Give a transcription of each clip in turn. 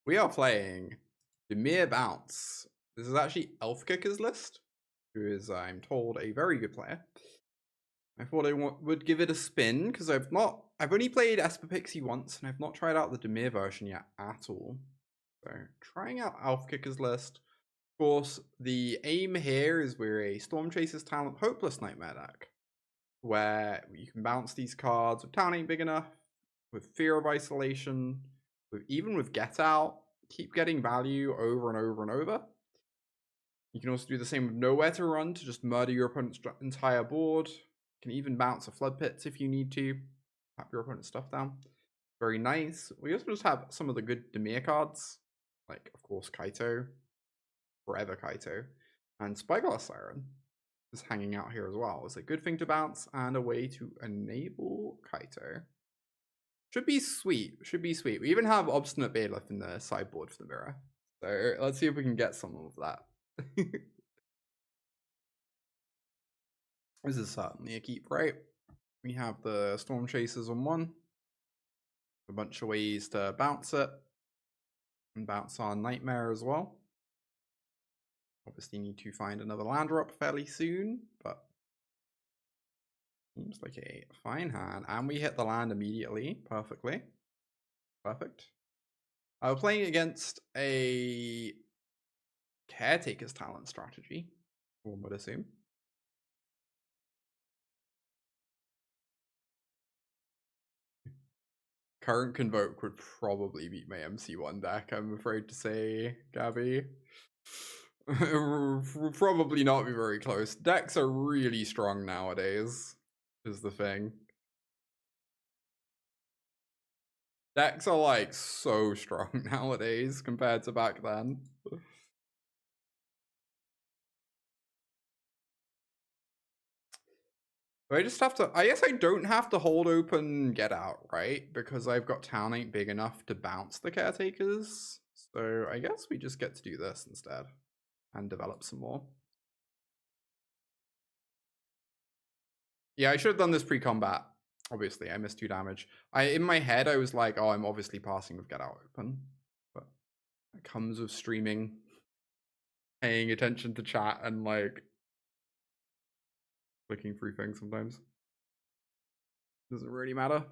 We are playing Dimir Bounce. This is actually Elf Kicker's list, who is, I'm told, a very good player. I thought I would give it a spin, because I've only played Esper Pixie once, and I've not tried out the Dimir version yet at all. So, trying out Elf Kicker's list. Of course, the aim here is we're a Stormchaser's Talent Hopeless Nightmare deck, where you can bounce these cards with Town Ain't Big Enough, with Fear of Isolation, even with Get Out, keep getting value over and over and over. You can also do the same with Nowhere to Run to just murder your opponent's entire board. You can even bounce a Floodpits if you need to. Tap your opponent's stuff down. Very nice. We also just have some of the good Dimir cards, like, of course, Kaito, Forever Kaito, and Spyglass Siren is hanging out here as well. It's a good thing to bounce and a way to enable Kaito. Should be sweet. Should be sweet. We even have Obstinate Baloth in the sideboard for the mirror. So let's see if we can get some of that. This is certainly a keep, right? We have the Stormchasers on one. A bunch of ways to bounce it. And bounce on Nightmare as well. Obviously need to find another land drop fairly soon, but seems like a fine hand. And we hit the land immediately. Perfectly. Perfect. We're playing against a Caretaker's Talent strategy, one would assume. Current Convoke would probably beat my MC1 deck, I'm afraid to say, Gabby. Probably not be very close. Decks are really strong nowadays, is the thing. Decks are like so strong nowadays compared to back then. I just have to, I guess I don't have to hold open Get Out, right? Because I've got Town Ain't Big Enough to bounce the Caretakers. So I guess we just get to do this instead and develop some more. Yeah, I should have done this pre-combat. Obviously, I missed 2 damage. In my head, I was like, oh, I'm obviously passing with Get Out open. But it comes with streaming, paying attention to chat, and like clicking through things sometimes. Doesn't really matter.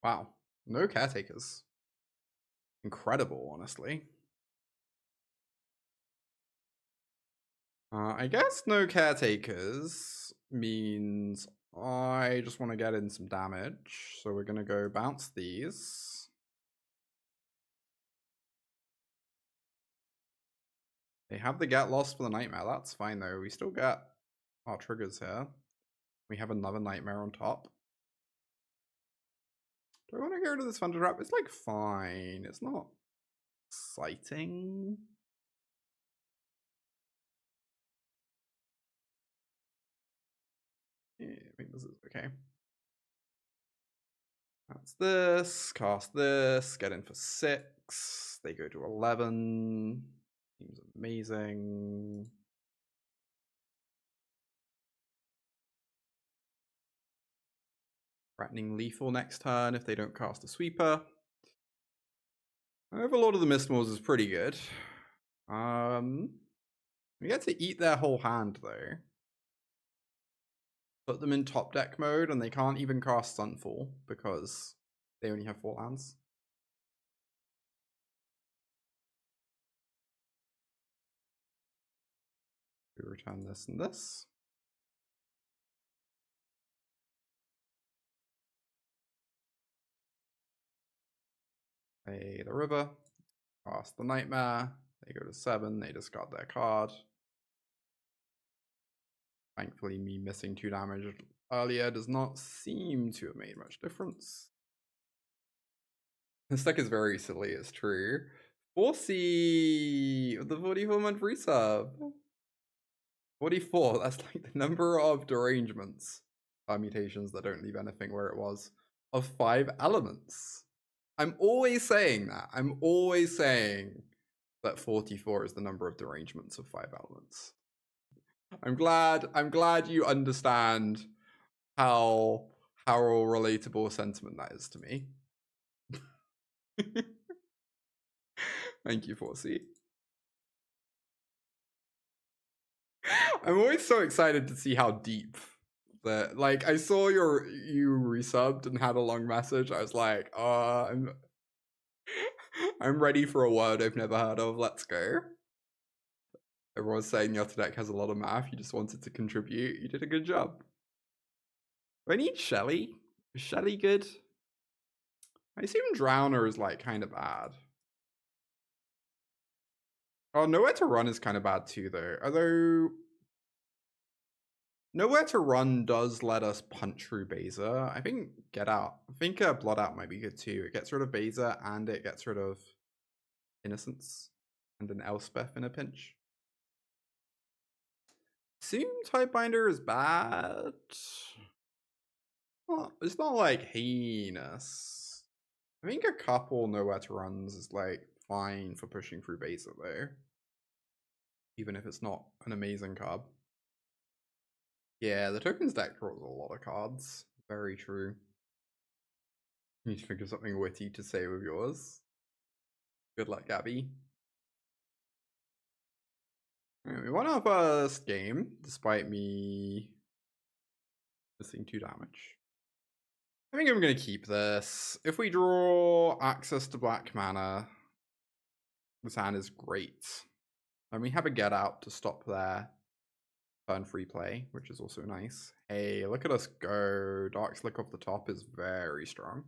Wow, no Caretakers. Incredible, honestly. I guess no Caretakers means I just want to get in some damage. So we're going to go bounce these. They have the Get Lost for the Nightmare. That's fine, though. We still get our triggers here. We have another Nightmare on top. Do I want to go to this Thundertrap? It's like fine. It's not exciting. Yeah, I think this is okay. That's this. Cast this. Get in for 6. They go to 11. Seems amazing. Threatening lethal next turn if they don't cast a sweeper. Overlord of the Mistmores is pretty good. We get to eat their whole hand though. Put them in top deck mode and they can't even cast Sunfall because they only have 4 lands. We return this and this. Play the river, cast the Nightmare, they go to 7, they discard their card. Thankfully, me missing 2 damage earlier does not seem to have made much difference. This deck is very silly, it's true. 4C with the 44-month resub. 44, that's like the number of derangements, permutations that don't leave anything where it was, of 5 elements. I'm always saying that. I'm always saying that 44 is the number of derangements of 5 elements. I'm glad you understand how how relatable a sentiment that is to me. Thank you, Bo3. I'm always so excited to see how deep that, like, I saw you resubbed and had a long message. I was like, I'm ready for a word I've never heard of. Let's go. Everyone's saying your deck has a lot of math. You just wanted to contribute. You did a good job. Do I need Shelly? Is Shelly good? I assume Drowner is like kind of bad. Oh, Nowhere to Run is kind of bad too, though. Although Nowhere to Run does let us punch through Beza. I think Get Out. I think Blot Out might be good too. It gets rid of Beza and it gets rid of Innocence and an Elspeth in a pinch. Assume Tidebinder is bad. Well, it's not like heinous. I think a couple Nowhere to Runs is like fine for pushing through Beza though. Even if it's not an amazing card. Yeah, the tokens deck draws a lot of cards. Very true. You need to think of something witty to say with yours. Good luck, Gabby. Alright, we won our first game, despite me missing 2 damage. I think I'm going to keep this. If we draw access to black mana, this hand is great. And we have a Get Out to stop their turn free play, which is also nice. Hey, look at us go. Darkslick off the top is very strong.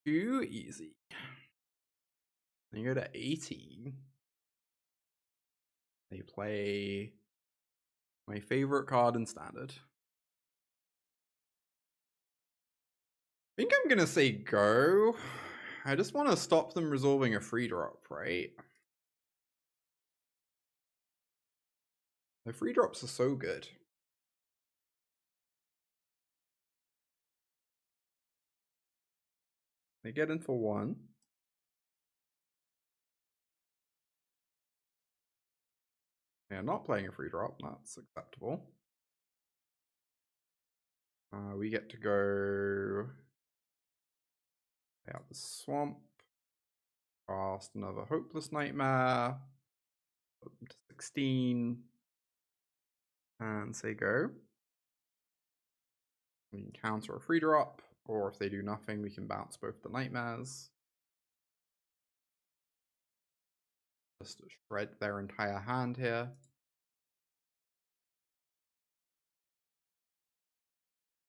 Too easy. Then you go to 18. They play my favorite card in Standard. I think I'm going to say go. I just want to stop them resolving a free drop, right? The free drops are so good. They get in for 1. Yeah, not playing a free drop. That's acceptable. We get to go out the swamp. Cast another Hopeless Nightmare. Put them to 16. And say go. We can counter a free drop. Or if they do nothing, we can bounce both the Nightmares. Just shred their entire hand here.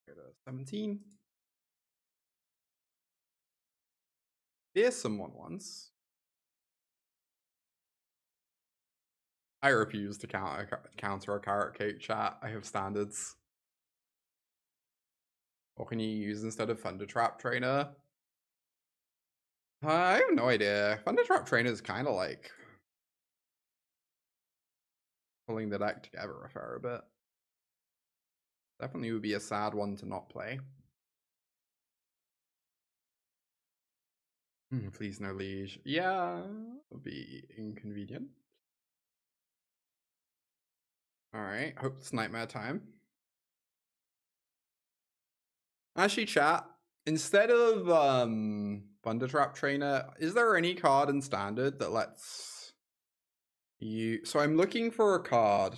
Go to 17. Fearsome one once. I refuse to counter a carrot cake chat. I have standards. What can you use instead of Thundertrap Trainer? I have no idea. Thundertrap Trainer is kind of like pulling the deck together a fair bit. Definitely would be a sad one to not play. Please no liege. Yeah, it'll be inconvenient. Alright, hope it's nightmare time. Actually, chat, instead of Thundertrap Trainer, is there any card in Standard that lets you... So I'm looking for a card.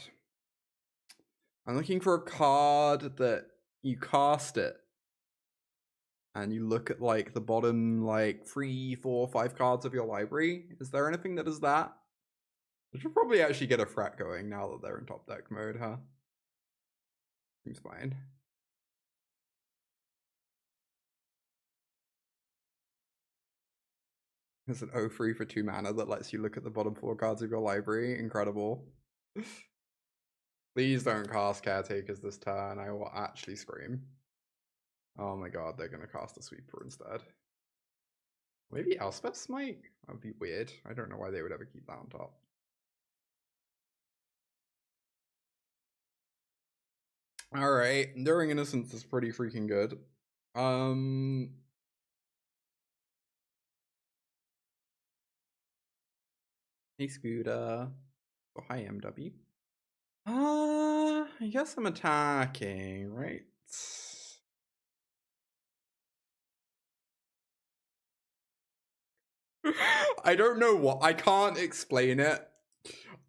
I'm looking for a card that you cast it. And you look at like the bottom like 3, 4, 5 cards of your library. Is there anything that does that? I should probably actually get a threat going now that they're in top deck mode, huh? Seems fine. There's an 0-3 for 2 mana that lets you look at the bottom 4 cards of your library. Incredible. Please don't cast Caretakers this turn. I will actually scream. Oh my god, they're going to cast a Sweeper instead. Maybe Elspeth's might? That would be weird. I don't know why they would ever keep that on top. Alright, Enduring Innocence is pretty freaking good. Hey Scooter. Oh, hi MW. I guess I'm attacking, right? I don't know what. I can't explain it.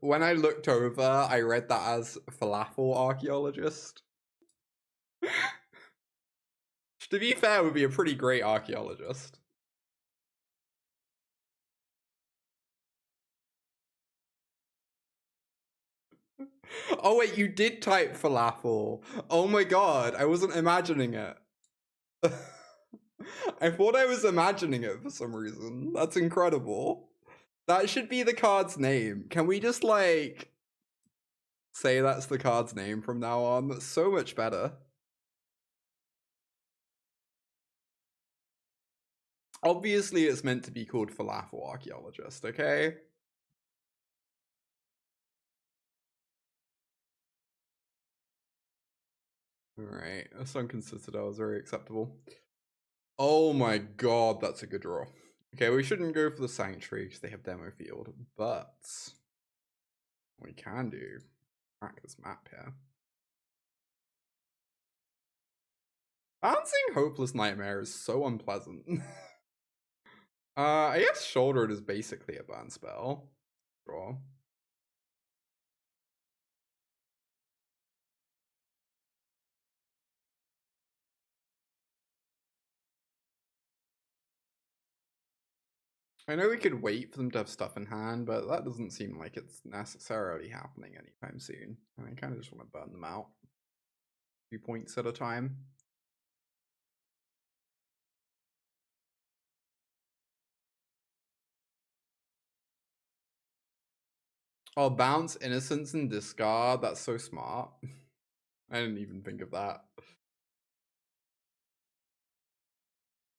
When I looked over, I read that as falafel archaeologist. To be fair, would be a pretty great archaeologist. Oh wait, you did type falafel. Oh my god, I wasn't imagining it. I thought I was imagining it for some reason. That's incredible. That should be the card's name. Can we just like say that's the card's name from now on? That's so much better. Obviously, it's meant to be called Falafel Archaeologist, okay? Alright, a Sunken Citadel is very acceptable. Oh my god, that's a good draw. Okay, we shouldn't go for the Sanctuary because they have Demo Field, but we can do crack this map here. Bouncing Hopeless Nightmare is so unpleasant. I guess Sheoldred is basically a burn spell. Draw. I know we could wait for them to have stuff in hand, but that doesn't seem like it's necessarily happening anytime soon. And I kind of just want to burn them out. 2 points at a time. Oh, bounce Innocence and discard. That's so smart. I didn't even think of that.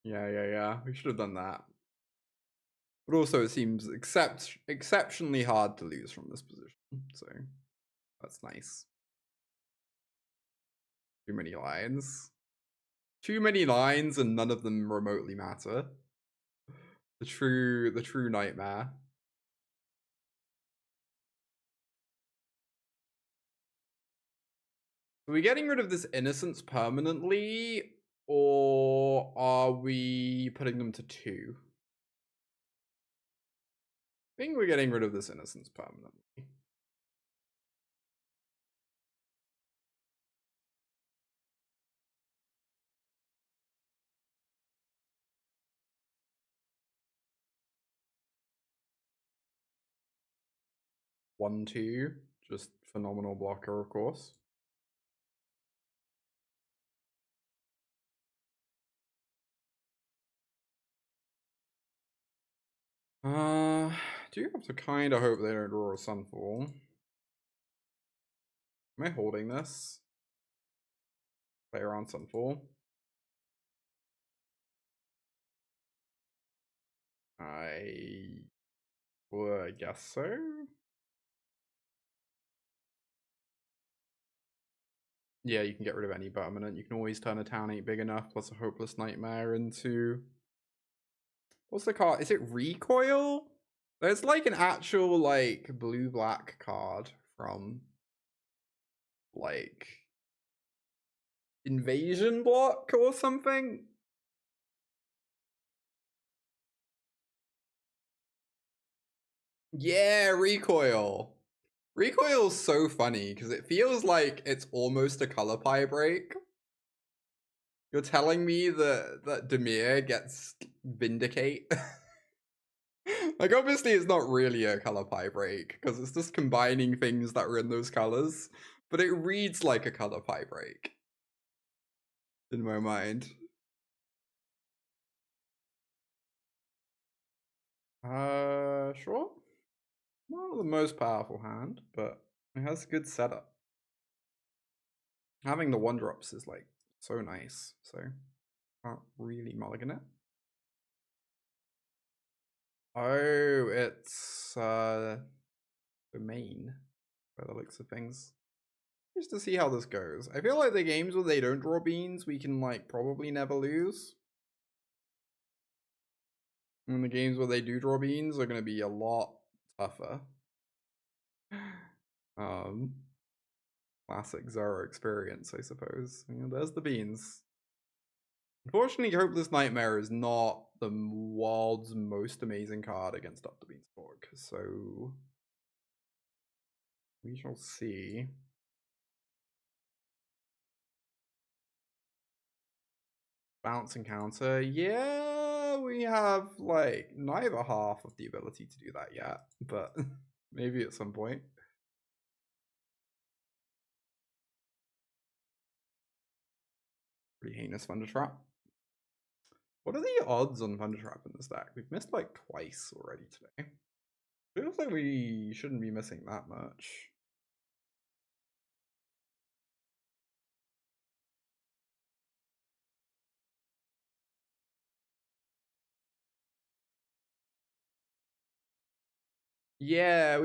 Yeah. We should have done that. But also it seems exceptionally hard to lose from this position. So that's nice. Too many lines. Too many lines and none of them remotely matter. The true nightmare. Are we getting rid of this Innocence permanently, or are we putting them to 2? I think we're getting rid of this Innocence permanently. One, 2, just phenomenal blocker, of course. Do have to kind of hope they don't draw a Sunfall. Am I holding this? Play around Sunfall. I guess so. Yeah, you can get rid of any permanent. You can always turn a town 8 big enough plus a Hopeless Nightmare into... What's the card? Is it Recoil? There's like an actual like blue-black card from like Invasion Block or something. Yeah, Recoil. Recoil's so funny because it feels like it's almost a color pie break. You're telling me that Dimir gets Vindicate? Like, obviously it's not really a color pie break because it's just combining things that are in those colors, but it reads like a color pie break in my mind. Sure. Not the most powerful hand, but it has a good setup. Having the 1-drops is like so nice, so can't really mulligan it. Oh, it's Domain by the looks of things. Just to see how this goes. I feel like the games where they don't draw beans, we can like probably never lose. And the games where they do draw beans are going to be a lot tougher. Classic Zara experience, I suppose. Yeah, there's the beans. Unfortunately, Hopeless Nightmare is not the world's most amazing card against Up the Beanstalk. So we shall see. Bounce encounter. Yeah, we have like neither half of the ability to do that yet, but maybe at some point. Pretty heinous Thundertrap. What are the odds on Thundertrap in this deck? We've missed like twice already today. Feels like we shouldn't be missing that much. Yeah,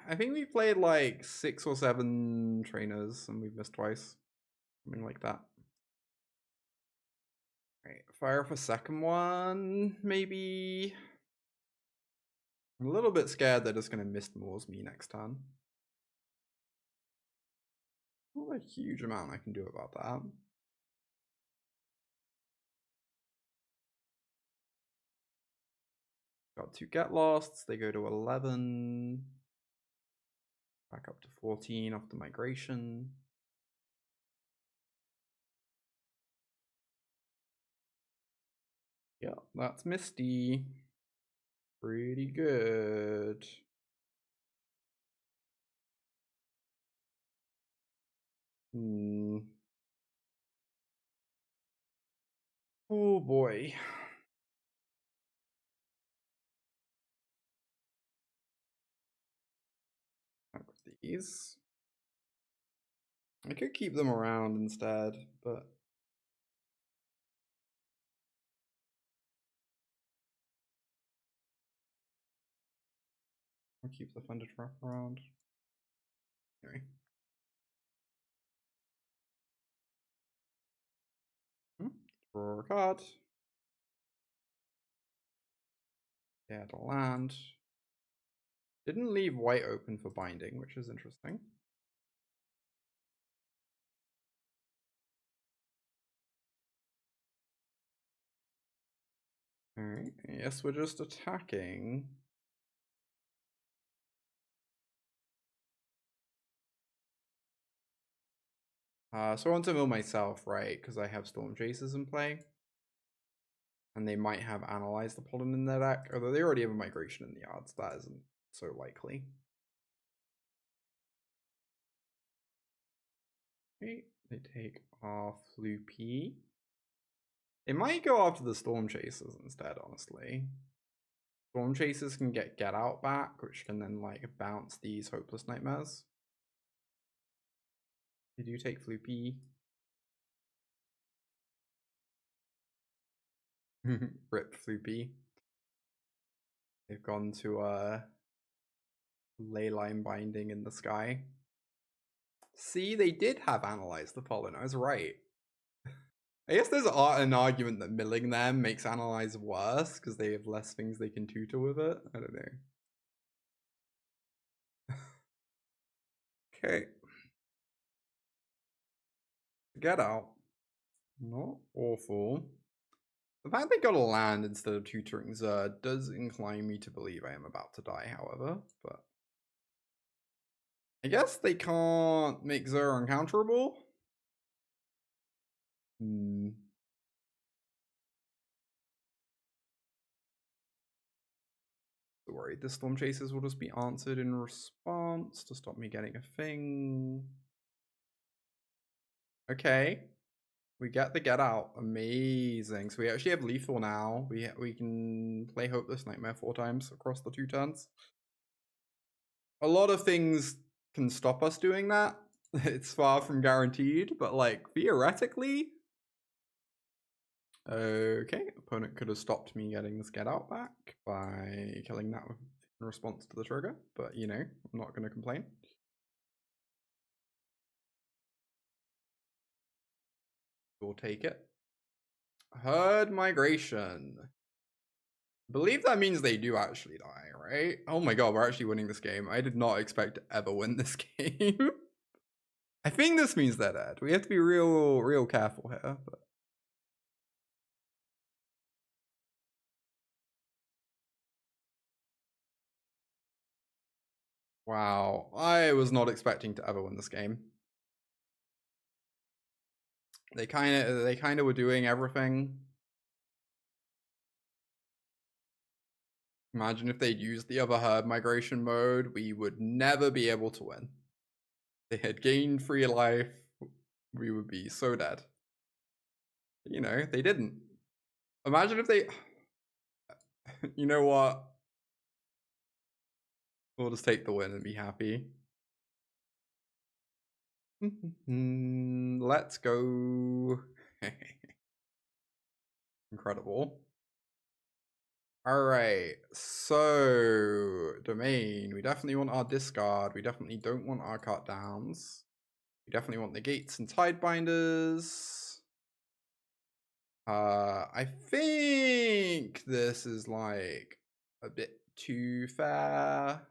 I think we played like 6 or 7 trainers and we've missed twice. Something like that. Right, fire off a second one, maybe. I'm a little bit scared they're just gonna Mist Moors me next turn. Not a huge amount I can do about that. Got 2 Get Losts, they go to 11. Back up to 14 off the migration. Yeah, that's Misty. Pretty good. Oh boy. Back with these. I could keep them around instead, but I'll keep the Thundertrap around. Anyway. Draw a card. Yeah, the land. Didn't leave white open for binding, which is interesting. Alright, yes, we're just attacking. So I want to mill myself, right? Because I have Stormchasers in play. And they might have Analyze the Pollen in their deck, although they already have a Migration in the yards. That isn't so likely. Okay, they take off Floopy. They might go after the Stormchasers instead, honestly. Stormchasers can get Out back, which can then like bounce these Hopeless Nightmares. They do take Floopy. Rip Floopy. They've gone to Leyline Binding in the sky. See, they did have Analyze the Pollen. I was right. I guess there's an argument that milling them makes Analyze worse because they have less things they can tutor with it. I don't know. Okay. Get Out. Not awful. The fact they got a land instead of tutoring Zerd does incline me to believe I am about to die, however, but I guess they can't make Zerd uncounterable. Worried the Stormchasers will just be answered in response to stop me getting a thing. Okay. We get the Get Out. Amazing. So we actually have lethal now. We can play Hopeless Nightmare 4 times across the 2 turns. A lot of things can stop us doing that. It's far from guaranteed, but like theoretically. Okay, opponent could have stopped me getting this Get Out back by killing that in response to the trigger, but you know, I'm not going to complain. We'll take it. Herd Migration. I believe that means they do actually die, right? Oh my god, we're actually winning this game. I did not expect to ever win this game. I think this means they're dead. We have to be real careful here. But Wow, I was not expecting to ever win this game. They kind of were doing everything. Imagine if they'd used the other herd migration mode, we would never be able to win. They had gained 3 life, we would be so dead. You know, they didn't. Imagine if they... You know what? We'll just take the win and be happy. Let's go. Incredible. Alright, so domain. We definitely want our discard. We definitely don't want our cut downs. We definitely want Negates and Tidebinders. I think this is like a bit too fair.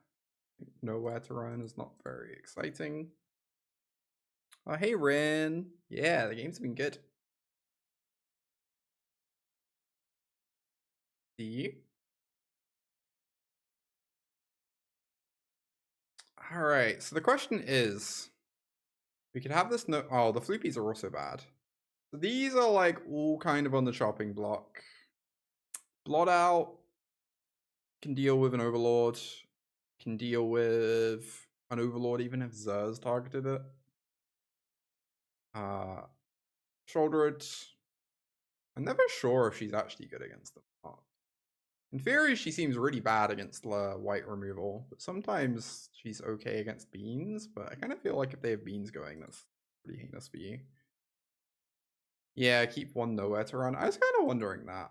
Nowhere to run is not very exciting. Oh, hey, Rin. Yeah, the game's been good. See you. All right, so the question is, we could have this no- oh, the floopies are also bad. So these are like all kind of on the chopping block. Blot Out can deal with an Overlord, can deal with an Overlord even if Zer's targeted it. Sheoldred, I'm never sure if she's actually good against them or not. In theory, she seems really bad against white removal, but sometimes she's okay against beans, but I kind of feel like if they have beans going, that's pretty heinous for you. Yeah, keep 1 nowhere to run. I was kind of wondering that.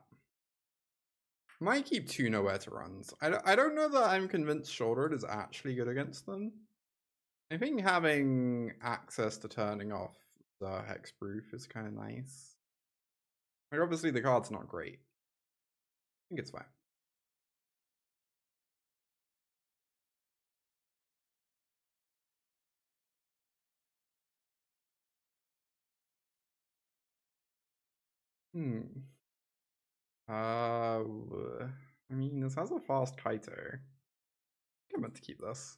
Might keep 2 nowhere to runs. I don't know that I'm convinced Sheoldred is actually good against them. I think having access to turning off the hexproof is kind of nice. Like, obviously the card's not great. I think it's fine. I mean, this has a fast Kaito. I'm meant to keep this.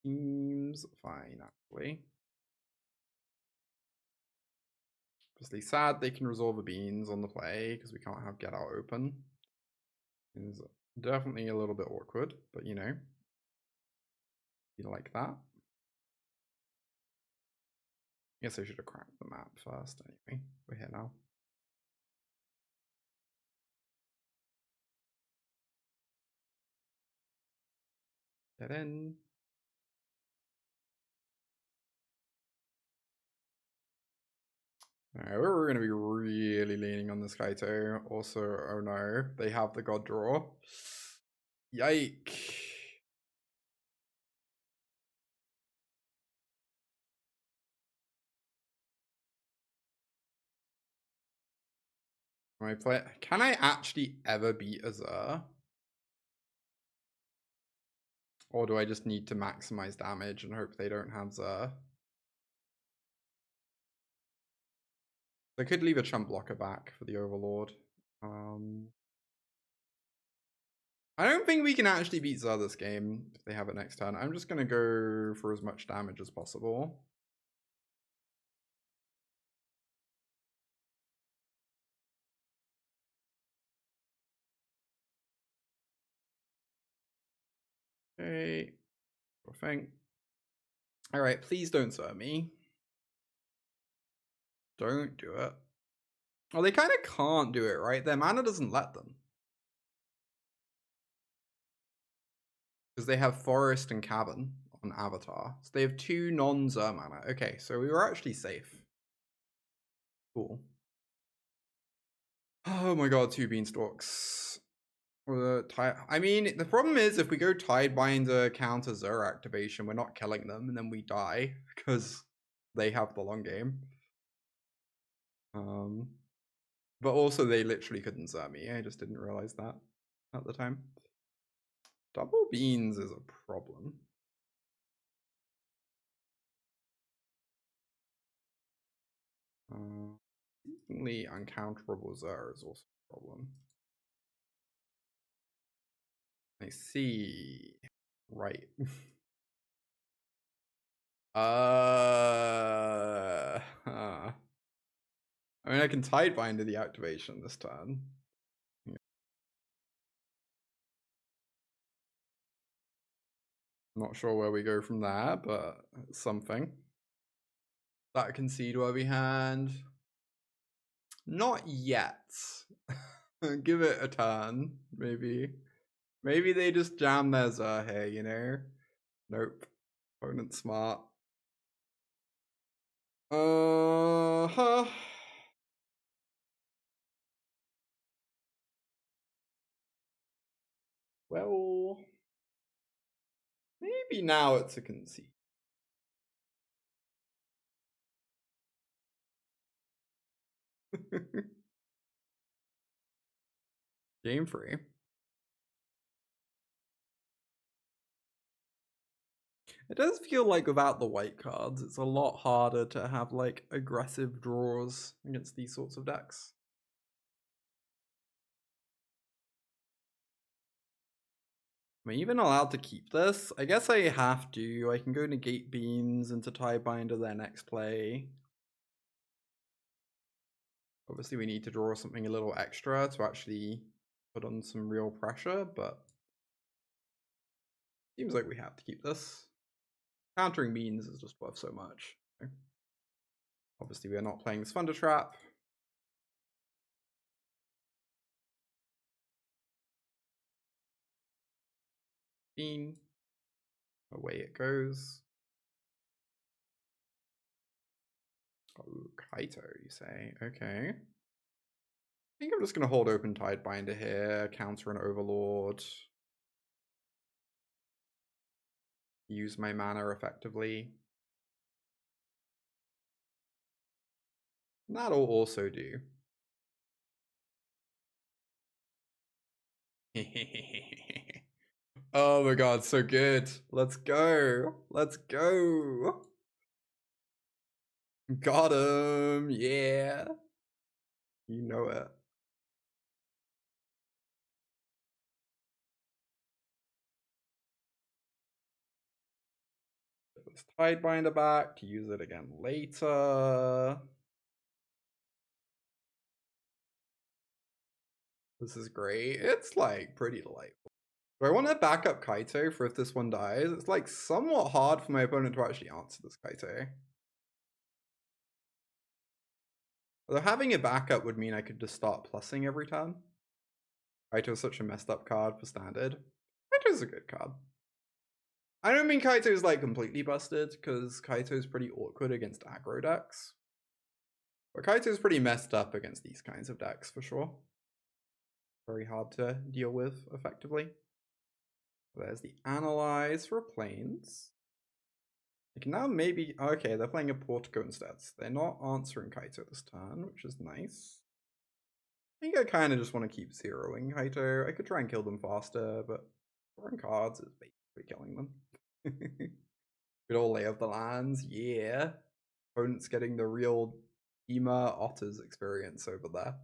Seems fine, actually. Obviously sad they can resolve the beans on the play because we can't have Get Out open. It's definitely a little bit awkward, but you know, you like that. Guess I should have cracked the map first anyway. We're here now. Get in. Alright, we're going to be really leaning on this Kaito. Also, oh no, they have the God Draw. Yike. Can I actually ever beat Azur? Or do I just need to maximize damage and hope they don't have Zur? I could leave a chump blocker back for the Overlord. I don't think we can actually beat Zur this game if they have it next turn. I'm just going to go for as much damage as possible. Okay. Sure thing. Alright, please don't Zur me. Don't do it. Well, they kind of can't do it, right? Their mana doesn't let them. Because they have Forest and Cavern on Avatar. So they have 2 non-Zur mana. Okay, so we were actually safe. Cool. Oh my god, 2 Beanstalks. I mean, the problem is if we go Tidebinder counter Zur activation, we're not killing them and then we die because they have the long game. But also they literally couldn't Zur me. I just didn't realize that at the time. Double beans is a problem. Uncounterable Zur is also a problem. I see. Right. I mean, I can Tidebinder the activation this turn. Not sure where we go from there, but something. That concede worthy hand. Not yet. Give it a turn, maybe. Maybe they just jam their Zur here, you know? Nope. Opponent's smart. Uh-huh. Well, maybe now it's a concede. Game 3. It does feel like without the white cards, it's a lot harder to have like aggressive draws against these sorts of decks. Am I even allowed to keep this? I guess I have to. I can go Negate Beans into Tidebinder their next play. Obviously we need to draw something a little extra to actually put on some real pressure, but seems like we have to keep this. Countering Beans is just worth so much. Obviously we are not playing this Thundertrap. Bean. Away it goes. Oh, Kaito, you say? Okay. I think I'm just going to hold open Tidebinder here, counter an Overlord. Use my mana effectively. That'll also do. Oh my god, so good. Let's go. Let's go. Got him. Yeah. You know it. Let's Tidebinder back to use it again later. This is great. It's like pretty delightful. Do I want to back up Kaito for if this one dies? It's like somewhat hard for my opponent to actually answer this Kaito. Although having a backup would mean I could just start plussing every turn. Kaito is such a messed up card for standard. Kaito's a good card. I don't mean Kaito's like completely busted, because Kaito's pretty awkward against aggro decks. But Kaito's pretty messed up against these kinds of decks for sure. Very hard to deal with effectively. There's the Analyze for planes. I can now maybe... Okay, they're playing a Portico instead. They're not answering Kaito this turn, which is nice. I think I kind of just want to keep zeroing Kaito. I could try and kill them faster, but drawing cards is basically killing them. Good old lay of the lands, yeah. Opponent's getting the real Ema Otters experience over there.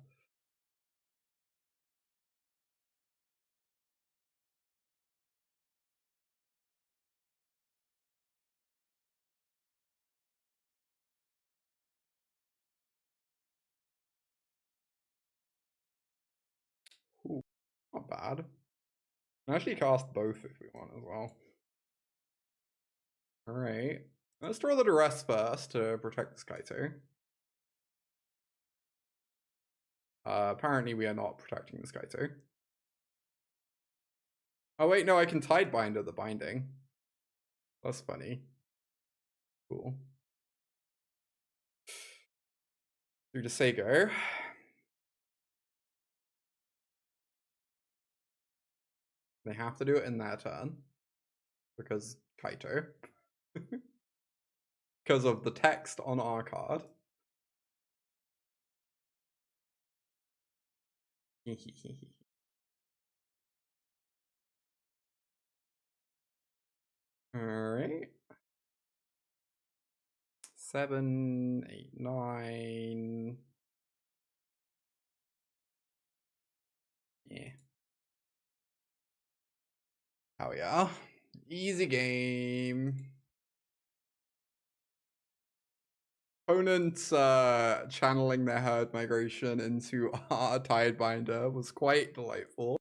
Ooh, not bad. I can actually cast both if we want as well. Alright. Let's draw the Duress first to protect this Kaito. Apparently we are not protecting this Kaito. Oh wait, no, I can Tidebinder the binding. That's funny. Cool. Through to Sego. They have to do it in their turn. Because Kaito. Because of the text on our card. Alright. 7, 8, 9. Yeah. Hell yeah. Easy game. Opponents channeling their herd migration into our Tidebinder was quite delightful.